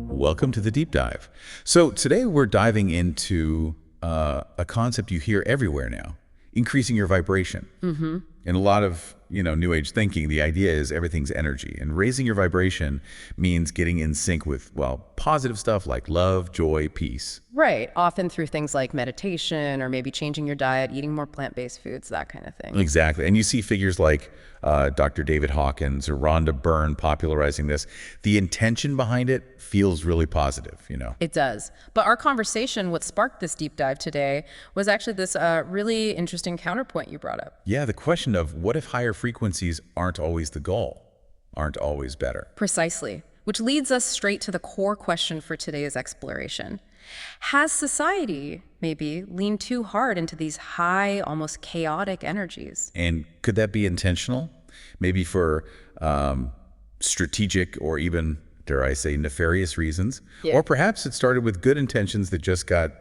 Welcome to the Deep Dive. So today we're diving into a concept you hear everywhere now, increasing your vibration. In a lot of, New Age thinking, the idea is everything's energy. And raising your vibration means getting in sync with, positive stuff like love, joy, peace. Right, often through things like meditation or maybe changing your diet, eating more plant-based foods, that kind of thing. Exactly. And you see figures like Dr. David Hawkins or Rhonda Byrne popularizing this. The intention behind it feels really positive, It does. But our conversation, what sparked this deep dive today, was actually this really interesting counterpoint you brought up. Yeah, the question of what if higher frequencies aren't always the goal, aren't always better? Precisely. Which leads us straight to the core question for today's exploration. Has society maybe leaned too hard into these high, almost chaotic energies? And could that be intentional? Maybe for strategic or even, dare I say, nefarious reasons? Yeah. Or perhaps it started with good intentions that just got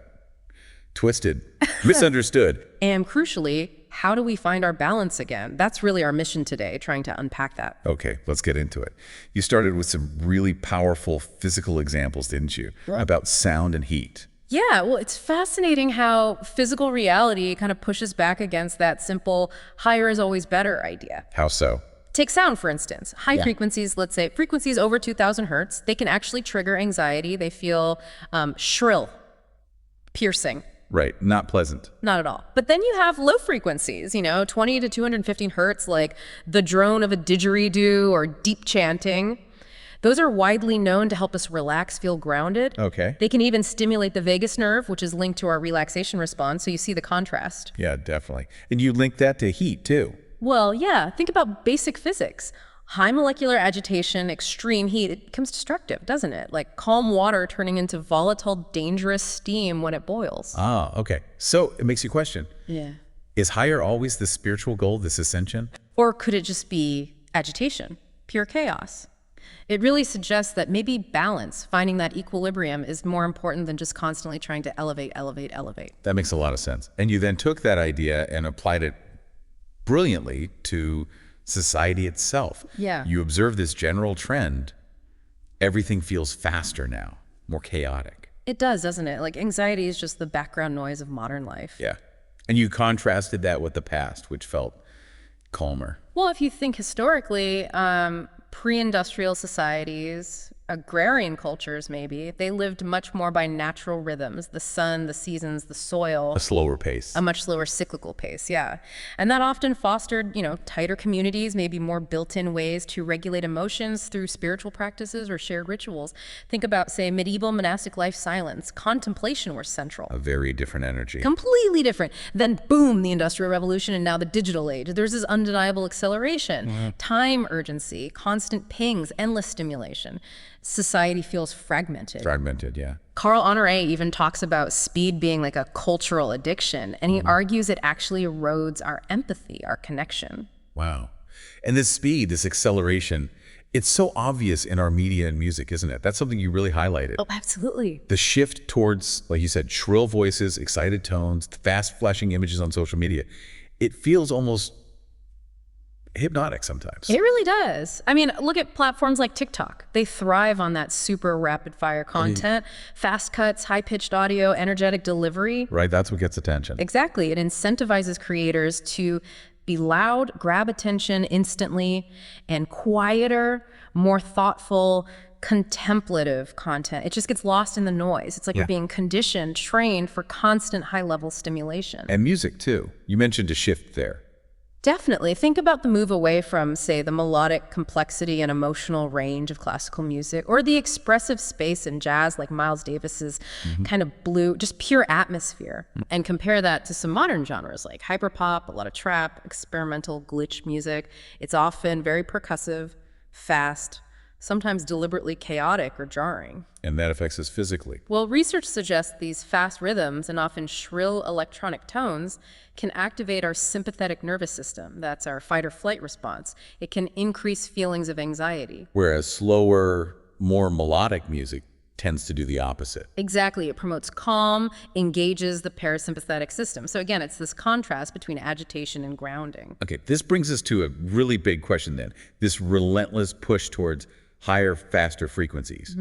twisted, misunderstood. And crucially, how do we find our balance again? That's really our mission today, trying to unpack that. Okay, let's get into it. You started with some really powerful physical examples, didn't you? Right. About sound and heat. Yeah, well, it's fascinating how physical reality kind of pushes back against that simple higher is always better idea. How so? Take sound, for instance. High frequencies, let's say frequencies over 2000 hertz, they can actually trigger anxiety. They feel shrill, piercing. Right, not pleasant. Not at all. But then you have low frequencies, 20 to 215 hertz, like the drone of a didgeridoo or deep chanting. Those are widely known to help us relax, feel grounded. Okay. They can even stimulate the vagus nerve, which is linked to our relaxation response, so you see the contrast. Yeah, definitely. And you link that to heat, too. Well, yeah, think about basic physics. High molecular agitation, extreme heat, it becomes destructive, doesn't it? Like calm water turning into volatile, dangerous steam when it boils. Ah, okay. So it makes you question. Yeah. Is higher always the spiritual goal, this ascension? Or could it just be agitation, pure chaos? It really suggests that maybe balance, finding that equilibrium, is more important than just constantly trying to elevate, elevate, elevate. That makes a lot of sense. And you then took that idea and applied it brilliantly to society itself. Yeah. You observe this general trend. Everything feels faster now, more chaotic. It does, doesn't it? Like anxiety is just the background noise of modern life. Yeah. And you contrasted that with the past, which felt calmer. Well, if you think historically, pre-industrial societies, agrarian cultures maybe, they lived much more by natural rhythms, the sun, the seasons, the soil. A slower pace. A much slower cyclical pace, yeah. And that often fostered, tighter communities, maybe more built-in ways to regulate emotions through spiritual practices or shared rituals. Think about, say, medieval monastic life silence. Contemplation was central. A very different energy. Completely different. Then boom, the Industrial Revolution and now the digital age. There's this undeniable acceleration, time urgency, constant pings, endless stimulation. Society feels fragmented. Fragmented, yeah. Carl Honore even talks about speed being like a cultural addiction, and he argues it actually erodes our empathy, our connection. Wow. And this speed, this acceleration, it's so obvious in our media and music, isn't it? That's something you really highlighted. Oh, absolutely. The shift towards, like you said, shrill voices, excited tones, fast flashing images on social media. It feels almost hypnotic sometimes. It really does. I mean, look at platforms like TikTok. They thrive on that super rapid fire content, fast cuts, high pitched audio, energetic delivery. Right, that's what gets attention. Exactly. It incentivizes creators to be loud, grab attention instantly, and quieter, more thoughtful, contemplative content. It just gets lost in the noise. It's like we're being conditioned, trained for constant high-level stimulation. And music, too. You mentioned a shift there. Definitely. Think about the move away from, say, the melodic complexity and emotional range of classical music, or the expressive space in jazz like Miles Davis's kind of blue, just pure atmosphere, and compare that to some modern genres like hyperpop, a lot of trap, experimental glitch music. It's often very percussive, fast, sometimes deliberately chaotic or jarring. And that affects us physically. Well, research suggests these fast rhythms and often shrill electronic tones can activate our sympathetic nervous system. That's our fight or flight response. It can increase feelings of anxiety. Whereas slower, more melodic music tends to do the opposite. Exactly. It promotes calm, engages the parasympathetic system. So again, it's this contrast between agitation and grounding. Okay, this brings us to a really big question then. This relentless push towards higher, faster frequencies.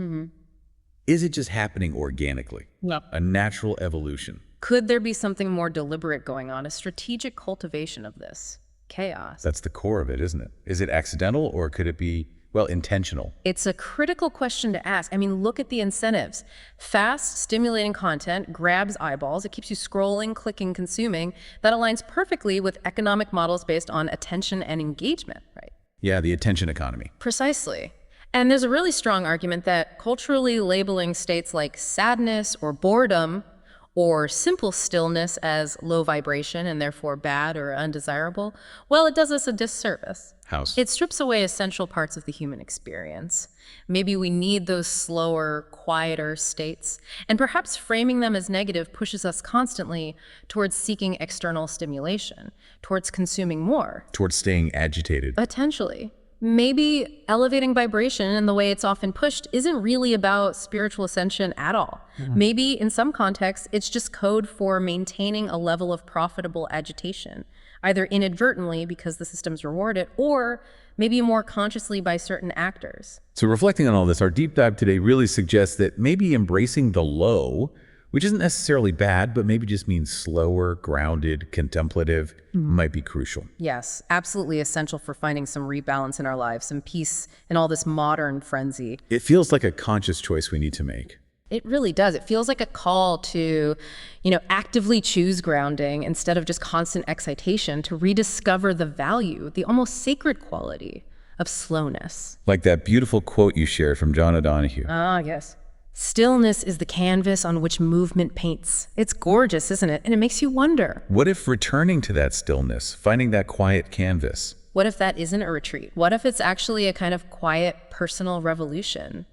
Is it just happening organically? No. A natural evolution? Could there be something more deliberate going on, a strategic cultivation of this chaos? That's the core of it, isn't it? Is it accidental or could it be, well, intentional? It's a critical question to ask. I mean, look at the incentives. Fast, stimulating content grabs eyeballs. It keeps you scrolling, clicking, consuming. That aligns perfectly with economic models based on attention and engagement, right? Yeah, the attention economy. Precisely. And there's a really strong argument that culturally labeling states like sadness or boredom or simple stillness as low vibration and therefore bad or undesirable, well, it does us a disservice. How? It strips away essential parts of the human experience. Maybe we need those slower, quieter states, and perhaps framing them as negative pushes us constantly towards seeking external stimulation, towards consuming more. Towards staying agitated. Potentially. Maybe elevating vibration in the way it's often pushed isn't really about spiritual ascension at all. Maybe in some contexts, it's just code for maintaining a level of profitable agitation, either inadvertently because the systems reward it, or maybe more consciously by certain actors. So reflecting on all this, our deep dive today really suggests that maybe embracing the low, which isn't necessarily bad, but maybe just means slower, grounded, contemplative, might be crucial. Yes, absolutely essential for finding some rebalance in our lives, some peace in all this modern frenzy. It feels like a conscious choice we need to make. It really does. It feels like a call to, actively choose grounding instead of just constant excitation, to rediscover the value, the almost sacred quality of slowness. Like that beautiful quote you shared from John O'Donohue. Ah, yes. Stillness is the canvas on which movement paints. It's gorgeous, isn't it? And it makes you wonder. What if returning to that stillness, finding that quiet canvas? What if that isn't a retreat? What if it's actually a kind of quiet personal revolution?